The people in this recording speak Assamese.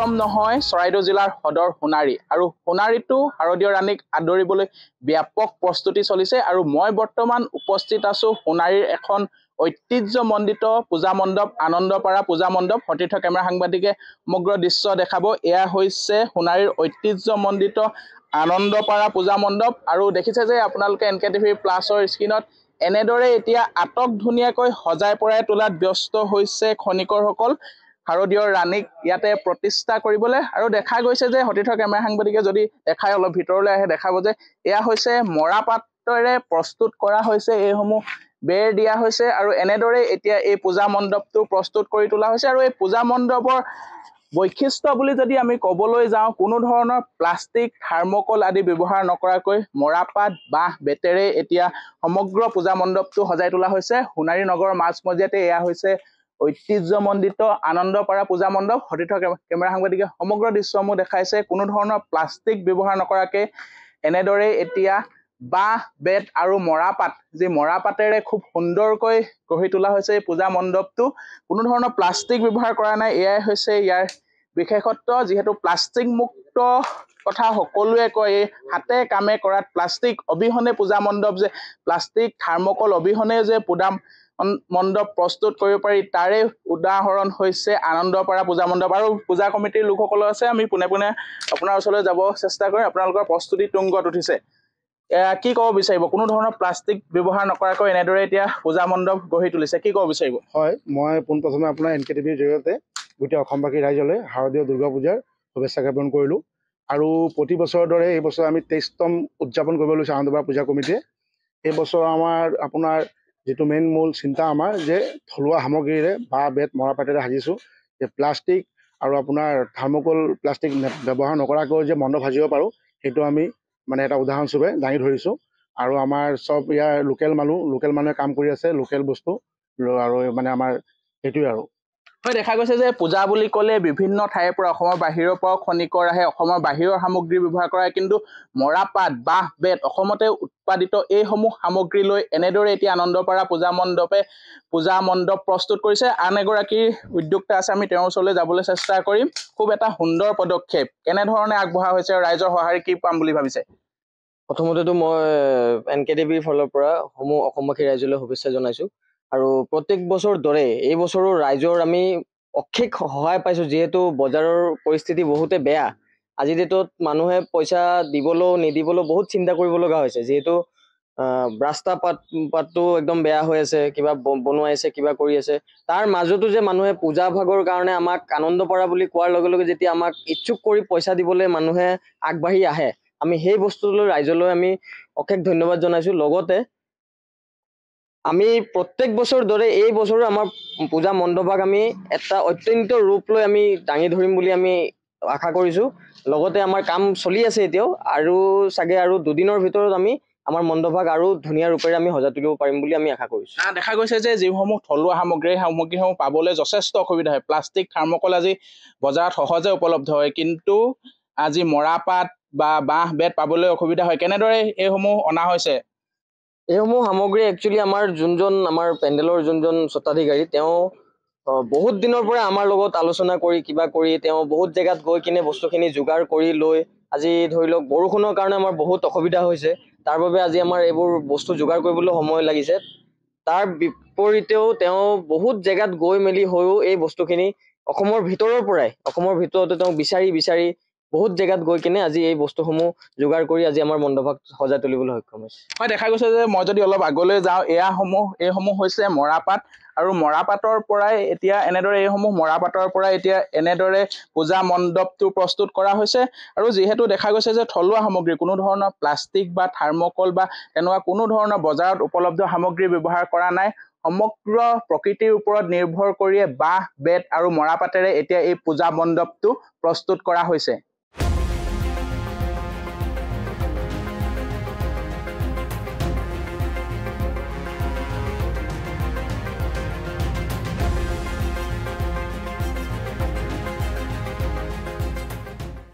ব্যতিক্ৰম নহয় চৰাইদেউ জিলাৰ সদৰ সোণাৰী আৰু সোণাৰীতো শাৰদীয় ৰাণীক আদৰিবলৈ ব্যাপক প্ৰস্তুতি চলিছে আৰু মই বৰ্তমান উপস্থিত আছো সোণাৰীৰ এখন ঐতিহ্যমণ্ডিত পূজা মণ্ডপ আনন্দপাৰা পূজা মণ্ডপ সতীৰ্থ কেমেৰা সাংবাদিকে সমগ্ৰ দৃশ্য দেখাব এয়া হৈছে সোণাৰীৰ ঐতিহ্যমণ্ডিত আনন্দপাৰা পূজা মণ্ডপ আৰু দেখিছে যে আপোনালোকে NKTV প্লাছৰ স্ক্ৰীনত এনেদৰে এতিয়া আটক ধুনীয়াকৈ সজাই পৰাই তোলাত ব্যস্ত হৈছে খনিকৰসকল শাৰদীয় ৰাণীক ইয়াতে প্ৰতিষ্ঠা কৰিবলৈ আৰু দেখা গৈছে যে সতীৰ্থ কেমেৰা সাংবাদিকে যদি দেখাই অলপ ভিতৰলৈ আহে দেখাব যে এয়া হৈছে মৰাপাটৰে প্ৰস্তুত কৰা হৈছে এইসমূহ বেৰ দিয়া হৈছে আৰু এনেদৰে এতিয়া এই পূজা মণ্ডপটো প্ৰস্তুত কৰি তোলা হৈছে আৰু এই পূজা মণ্ডপৰ বৈশিষ্ট্য বুলি যদি আমি ক'বলৈ যাওঁ কোনো ধৰণৰ প্লাষ্টিক থাৰ্মকল আদি ব্যৱহাৰ নকৰাকৈ মৰাপাট বাঁহ বেতেৰে এতিয়া সমগ্ৰ পূজা মণ্ডপটো সজাই তোলা হৈছে সোণাৰী নগৰৰ মাজমজিয়াতে এয়া হৈছে ঐতিহ্যমণ্ডিত আনন্দপাৰা পূজা মণ্ডপ সতীৰ্থ কেমেৰা সাংবাদিকে সমগ্ৰ দৃশ্যসমূহ দেখাইছে কোনো ধৰণৰ প্লাষ্টিক ব্যৱহাৰ নকৰাকৈ এনেদৰে এতিয়া বাঁহ বেত আৰু মৰাপাট যি মৰাপাটেৰে খুব সুন্দৰকৈ গঢ়ি তোলা হৈছে এই পূজা মণ্ডপটো কোনো ধৰণৰ প্লাষ্টিক ব্যৱহাৰ কৰা নাই এয়াই হৈছে ইয়াৰ বিশেষত্ব যিহেতু প্লাষ্টিক মুক্ত কথা সকলোৱে কয় এই হাতে কামে কৰাত প্লাষ্টিক অবিহনে পূজা মণ্ডপ যে প্লাষ্টিক থাৰ্মকল অবিহনে যে পূজা মণ্ডপ প্ৰস্তুত কৰিব পাৰি তাৰে উদাহৰণ হৈছে আনন্দপাৰা পূজা মণ্ডপ আৰু পূজা কমিটিৰ লোকসকল আছে আমি পোনে পোনে আপোনাৰ ওচৰলৈ যাব চেষ্টা কৰিম আপোনালোকৰ প্ৰস্তুতি তুংগত উঠিছে কি ক'ব বিচাৰিব কোনো ধৰণৰ প্লাষ্টিক ব্যৱহাৰ নকৰাকৈ এনেদৰে এতিয়া পূজা মণ্ডপ গঢ়ি তুলিছে কি ক'ব বিচাৰিব হয় মই পোনপ্ৰথমে আপোনাৰ NKTVৰ জৰিয়তে গোটেই অসমবাসী ৰাইজলৈ শাৰদীয় দুৰ্গা পূজাৰ শুভেচ্ছা জ্ঞাপন কৰিলোঁ আৰু প্ৰতি বছৰৰ দৰে এই বছৰ আমি 23তম উদযাপন কৰিব লৈছোঁ আনন্দপাৰা পূজা কমিটিয়ে এই বছৰ আমাৰ আপোনাৰ যেটো মেইন মূল চিন্তা আমাৰ যে থলুৱা সামগ্ৰীৰে বাঁহ বেত মৰাপাটেৰে সাজিছোঁ যে প্লাষ্টিক আৰু আপোনাৰ থাৰ্মকল প্লাষ্টিক ব্যৱহাৰ নকৰাকৈ যে মণ্ডপ সাজিব পাৰোঁ সেইটো আমি মানে এটা উদাহৰণস্বৰূপে দাঙি ধৰিছোঁ আৰু আমাৰ চব ইয়াৰ লোকেল মানুহে কাম কৰি আছে লোকেল বস্তু আৰু মানে আমাৰ সেইটোৱে আৰু হয় দেখা গৈছে যে পূজা বুলি ক'লে বিভিন্ন ঠাইৰ পৰা অসমৰ বাহিৰৰ পৰাও খনিকৰ আহে অসমৰ বাহিৰৰ সামগ্ৰী ব্যৱহাৰ কৰা কিন্তু মৰাপাট বাঁহ বেত অসমতে উৎপাদিত এইসমূহ সামগ্ৰী লৈ এনেদৰে এতিয়া আনন্দপাৰা পূজা মণ্ডপ প্ৰস্তুত কৰিছে আন এগৰাকী উদ্যোক্তা আছে আমি তেওঁৰ ওচৰলৈ যাবলৈ চেষ্টা কৰিম খুব এটা সুন্দৰ পদক্ষেপ কেনেধৰণে আগবঢ়া হৈছে আৰু ৰাইজৰ সঁহাৰি কি পাম বুলি ভাবিছে প্ৰথমতেতো মই NKTVৰ ফালৰ পৰা অসমবাসী ৰাইজলৈ শুভেচ্ছা জনাইছোঁ আৰু প্ৰত্যেক বছৰ দৰে এই বছৰো ৰাইজৰ আমি অশেষ সহায় পাইছোঁ যিহেতু বজাৰৰ পৰিস্থিতি বহুতে বেয়া আজিৰ ডেটত মানুহে পইচা দিবলৈও নিদিবলৈও বহুত চিন্তা কৰিব লগা হৈছে যিহেতু ৰাস্তা পাতটো একদম বেয়া হৈ আছে কিবা বনোৱাই আছে কিবা কৰি আছে তাৰ মাজতো যে মানুহে পূজা ভাগৰ কাৰণে আমাক আনন্দপাৰা বুলি কোৱাৰ লগে লগে যেতিয়া আমাক ইচ্ছুক কৰি পইচা দিবলৈ মানুহে আগবাঢ়ি আহে আমি সেই বস্তুলৈ ৰাইজলৈ আমি অশেষ ধন্যবাদ জনাইছোঁ লগতে আমি প্ৰত্যেক বছৰ দৰে এই বছৰো আমাৰ পূজা মণ্ডপক আমি এটা অত্যন্ত ৰূপ লৈ আমি দাঙি ধৰিম বুলি আমি আশা কৰিছোঁ লগতে আমাৰ কাম চলি আছে এতিয়াও আৰু চাগে আৰু দুদিনৰ ভিতৰত আমি আমাৰ মণ্ডপক আৰু ধুনীয়া ৰূপেৰে আমি সজাই তুলিব পাৰিম বুলি আমি আশা কৰিছোঁ দেখা গৈছে যে যিসমূহ থলুৱা সামগ্ৰীসমূহ পাবলৈ যথেষ্ট অসুবিধা হয় প্লাষ্টিক থাৰ্মকল আজি বজাৰত সহজে উপলব্ধ হয় কিন্তু আজি মৰাপাট বা বাঁহ বেত পাবলৈ অসুবিধা হয় কেনেদৰে এইসমূহ অনা হৈছে এইসমূহ সামগ্ৰী একচুৱেলি আমাৰ পেণ্ডেলৰ যোনজন স্বত্বাধিকাৰী তেওঁ বহুত দিনৰ পৰা আমাৰ লগত আলোচনা কৰি কিবা কৰি তেওঁ বহুত জেগাত গৈ কিনে বস্তুখিনি যোগাৰ কৰি লৈ আজি ধৰি লওক বৰষুণৰ কাৰণে আমাৰ বহুত অসুবিধা হৈছে তাৰ বাবে আজি আমাৰ এইবোৰ বস্তু যোগাৰ কৰিবলৈ সময় লাগিছে তাৰ বিপৰীতেও তেওঁ বহুত জেগাত গৈ মেলি হৈও এই বস্তুখিনি অসমৰ ভিতৰতে তেওঁ বিচাৰি বহুত জেগাত গৈ কিনে আজি এই বস্তুসমূহ যোগাৰ কৰি আজি আমাৰ মণ্ডপক সজাই তুলিবলৈ সক্ষম হৈছে হয় দেখা গৈছে যে মই যদি অলপ আগলৈ যাওঁ এইসমূহ হৈছে মৰাপাট আৰু মৰাপাটৰ পৰাই এতিয়া এনেদৰে পূজা মণ্ডপটো প্ৰস্তুত কৰা হৈছে আৰু যিহেতু দেখা গৈছে যে থলুৱা সামগ্ৰী কোনো ধৰণৰ প্লাষ্টিক বা থাৰ্মকল বা তেনেকুৱা কোনো ধৰণৰ বজাৰত উপলব্ধ সামগ্ৰী ব্যৱহাৰ কৰা নাই সমগ্ৰ প্ৰকৃতিৰ ওপৰত নিৰ্ভৰ কৰিয়ে বাঁহ বেত আৰু মৰাপাটেৰে এতিয়া এই পূজা মণ্ডপটো প্ৰস্তুত কৰা হৈছে